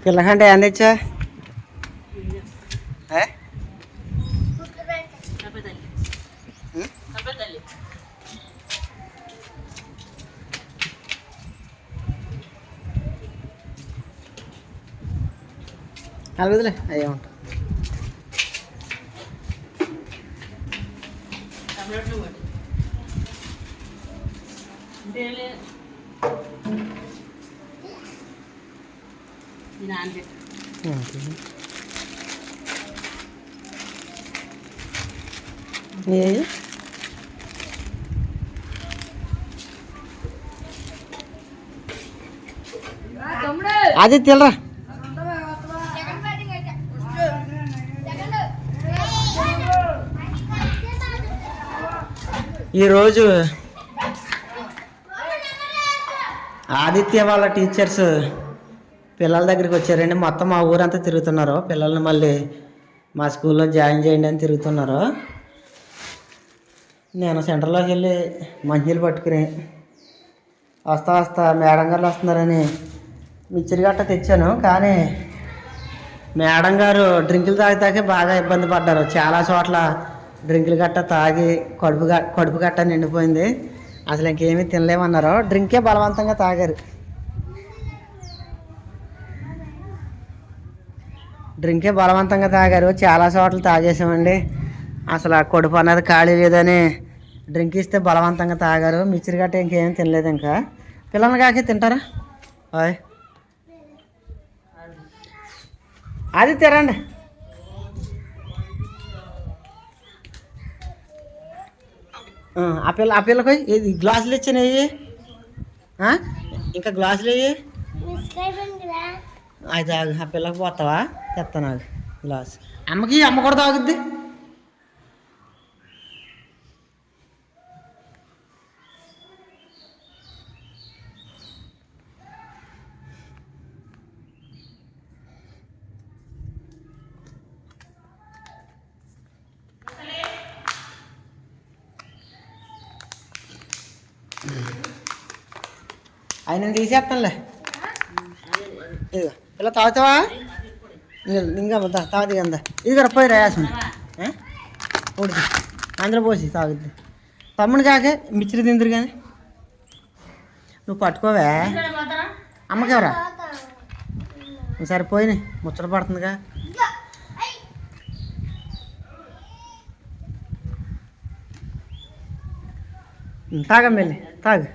పిల్లకంటే ఏం తెచ్చా? అలవదులే అయ్యే ఉంటా. అది తెలరా ఈరోజు ఆదిత్య వాళ్ళ టీచర్స్ పిల్లల దగ్గరికి వచ్చారండి. మొత్తం మా ఊరంతా తిరుగుతున్నారు. పిల్లల్ని మళ్ళీ మా స్కూల్లో జాయిన్ చేయండి అని తిరుగుతున్నారు. నేను సెంటర్లోకి వెళ్ళి మంచినీళ్ళు పట్టుకుని వస్తా మేడం గారు వస్తున్నారని మిక్చర్ గట్ట తెచ్చాను. కానీ మేడం గారు డ్రింకులు తాగితే బాగా ఇబ్బంది పడ్డారు. చాలా చోట్ల డ్రింకులు గట్ట తాగి కడుపు గట్ట నిండిపోయింది. అసలు ఇంకేమీ తినలేమన్నారు. డ్రింకే బలవంతంగా తాగారు. చాలా చోట్ల తాగేసామండి. అసలు కడుపు అన్నది ఖాళీ లేదని డ్రింక్ ఇస్తే బలవంతంగా తాగారు. మిక్చర్ గట్ట ఇంకేమీ తినలేదు. ఇంకా పిల్లలు కాకే తింటారా? అది తిరండి. ఆ పిల్లకి ఇది గ్లాసులు ఇచ్చినాయి. ఇంకా గ్లాసులు అయ్యి అది ఆ పిల్లకి పోతావా? తెస్తాను గ్లాస్. అమ్మ కూడా తాగుద్ది. ఆయన తీసేస్తానులే. ఇదిగో ఇలా తాగుతావా? ఇంకా తాగుతుంది కదా. ఇది పోయి రాయాల్సింది ఉడికి అందులో పోసి తాగుద్ది. తమ్ముడు కాకే మిక్చర్ తిందురు కానీ నువ్వు పట్టుకోవే. అమ్మకెవరా సరిపోయినాయి. ముచ్చట పడుతుందిగా. తాగమ్మెల్లి తాగు.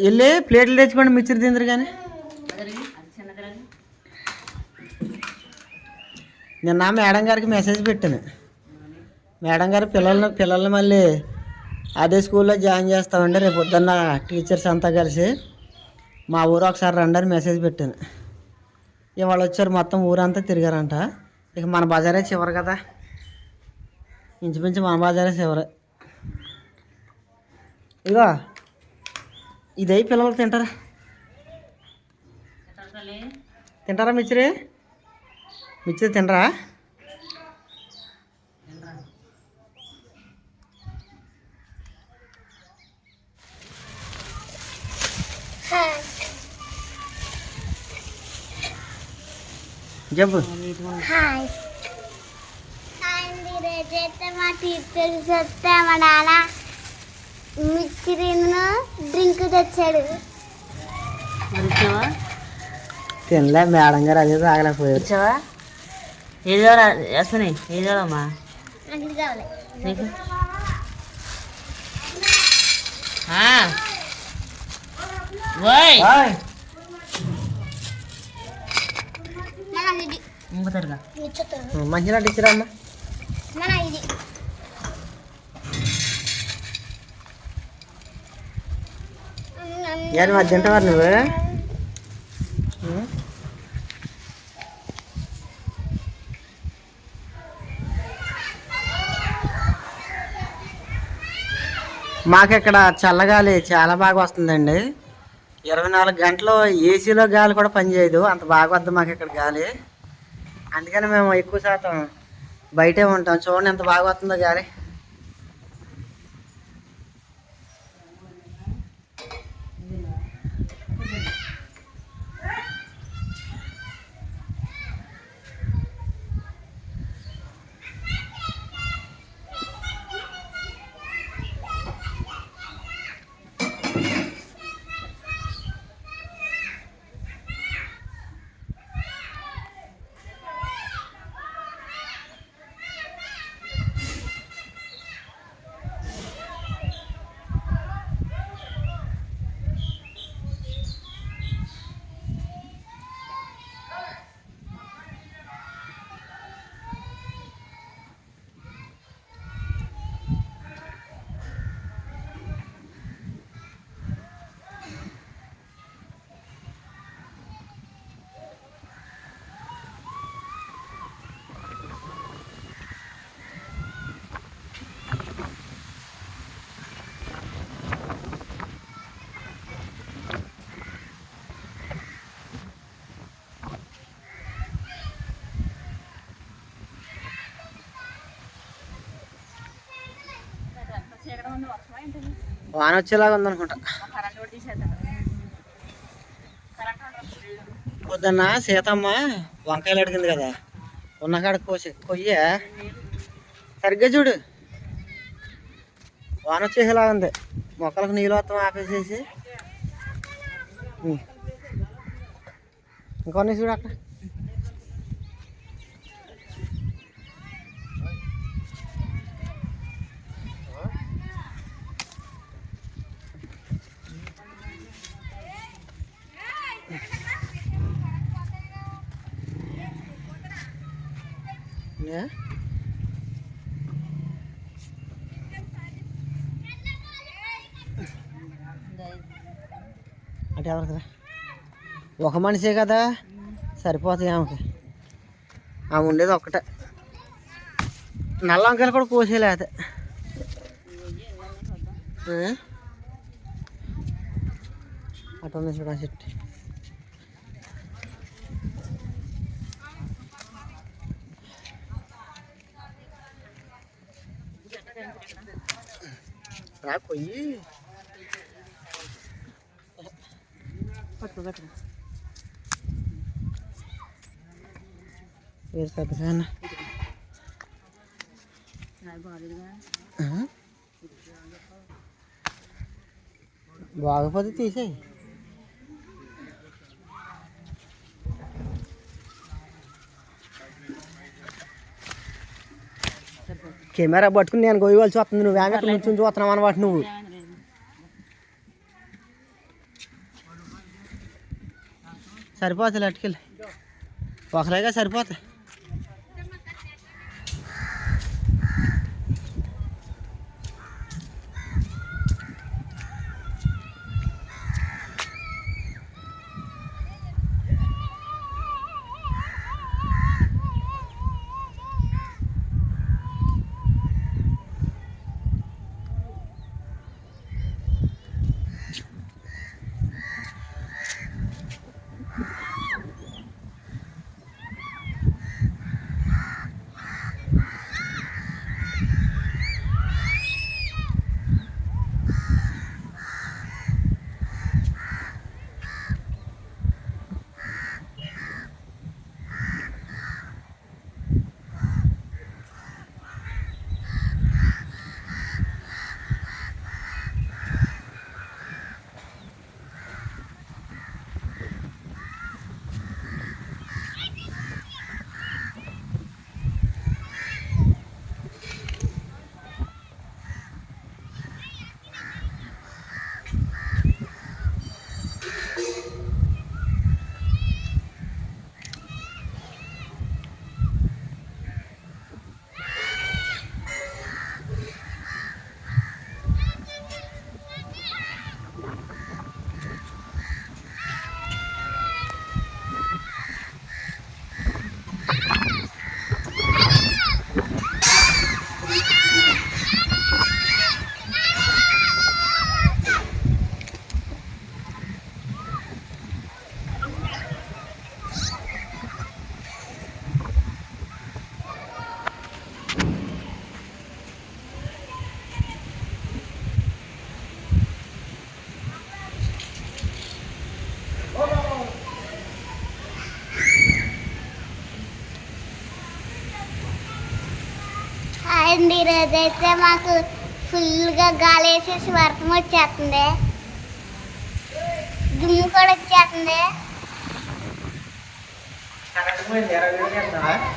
వెళ్ళి ప్లేట్లు తెచ్చుకోండి. మిక్చర్ తిందరు కానీ. నిన్న మేడం గారికి మెసేజ్ పెట్టాను. మేడం గారు పిల్లల్ని మళ్ళీ అదే స్కూల్లో జాయిన్ చేస్తామండి. రేపు పొద్దున్న టీచర్స్ అంతా కలిసి మా ఊరు ఒకసారి రండి అని మెసేజ్ పెట్టాను. ఇవాళ వచ్చారు. మొత్తం ఊరంతా తిరిగారంట. ఇక మన బజారే చివరి కదా. ఇంచుమించు మన బజారే చివరి. ఇగో ఇదే పిల్లలు తింటారా మిక్చర్ తినరా? చెప్పు. మా టీచర్స్ వస్తే మా నాన్న మిక్చర్ డ్రింక్ తెచ్చాడు. తినలే. మేడం గారు అదే తాగలేకపోయారు. ఏది కావాలి అసలు? ఏది కావాలమ్మా నీకు? మంచిగా టీచరమ్మా. ఏది మరి తింటావారు నువ్వు? మాకు ఇక్కడ చల్లగాలి చాలా బాగా వస్తుందండి. 24 గంటలు ఏసీలో గాలి కూడా పనిచేయదు. అంత బాగా వద్దు మాకు ఇక్కడ గాలి. అందుకని మేము ఎక్కువ శాతం బయటే ఉంటాం. చూడండి ఎంత బాగా వస్తుందో గాలి. వాన వచ్చేలాగా ఉందనుకుంటా. పొద్దున్న సీతమ్మ వంకాయలు అడిగింది కదా, ఉన్న కాడ కొయ్య సరిగ్గా చూడు. వాన వచ్చేసేలాగా ఉంది. మొక్కలకు నీళ్ళు మొత్తం ఆపేసేసి ఇంకొన్ని చూడు అక్కడ. అంటే ఎవరు కదా, ఒక మనిషే కదా సరిపోతాయి ఆమెకి. ఆమె ఉండేది ఒక్కటే. నల్ల వంకాయలు కూడా కోసేలేకపోతే అటు ఉంది చూడ చెట్టు. రా కొయ్యి వేరు పెద్దగా బాగపోతే తీసేయి. కెమెరా పట్టుకుని నేను గోయవలసి వస్తుంది. నువ్వు ఆమె నుంచి చూస్తున్నావు అనమాట. నువ్వు సరిపోతాయి అటుకెళ్ళి ఒకరేగా సరిపోతాయి. అండి ఈరోజైతే మాకు ఫుల్గా గాలి వేసేసి వర్షం వచ్చేస్తుంది, దుమ్ము కూడా వచ్చేస్తుంది.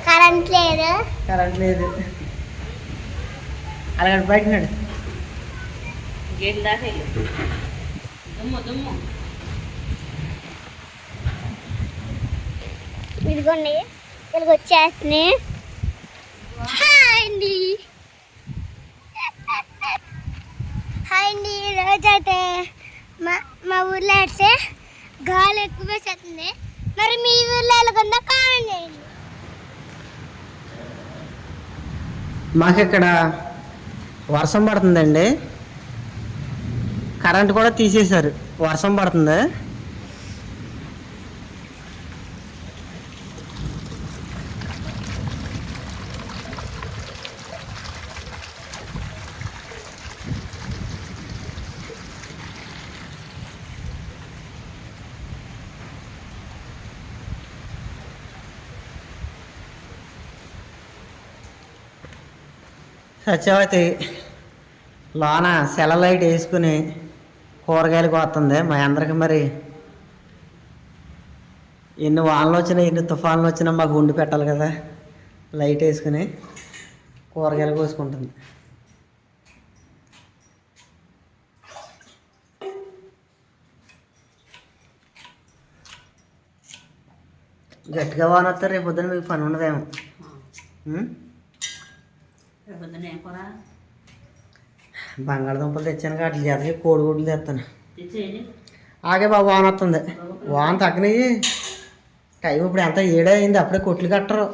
కరెంట్ లేదు. కరెంట్ లేదు. అలాగే బయట నడు. గేట్ దాకా దుమ్ము దుమ్ము. ఇదిగోండి ఇలాగ వచ్చేస్తున్నాయి. హాయ్ అండి, హాయ్ అండి. ఈరోజైతే మా ఊర్లో అయితే గాలి ఎక్కువ వేసేస్తుంది. మరి మీ ఊర్లో ఎలాగుందో కామెంట్ చేయండి. మాకు ఇక్కడ వర్షం పడుతుందండి. కరెంట్ కూడా తీసేశారు. వర్షం పడుతుంది. సత్యవతి లోన సెల లైట్ వేసుకుని కూరగాయలు కోస్తుంది. మా అందరికి మరి ఎన్ని వానలు వచ్చినా ఎన్ని తుఫాన్లు వచ్చినా మాకు వండి పెట్టాలి కదా. లైట్ వేసుకుని కూరగాయలు కోసుకుంటుంది. గట్టిగా వాన వస్తారు. రేపు పొద్దున మీకు పని ఉండదేమో. పొద్దున ఏం కూర బంగాళదుంపలు తెచ్చాను వాటి చేతకి కోడిగుడ్లు తెస్తాను. తెచ్చేయండి. ఆగే బాబు వాన వస్తుంది. వాన తగ్గనివి. టైం ఇప్పుడు ఎంత 7 అయింది. అప్పుడే కొట్లు కట్టరు.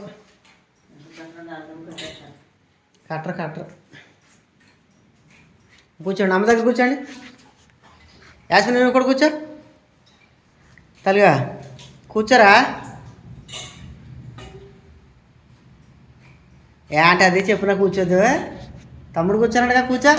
కట్టరు. కూర్చోండి, అమ్మ దగ్గర కూర్చోండి. యాసమి నేను కూడా కూర్చో. తల్లిగా కూర్చోరా. ఏంటి అది చెప్పినా కూర్చోద్దు. తమ్ముడు కూర్చోన్నాడుగా, కూర్చో.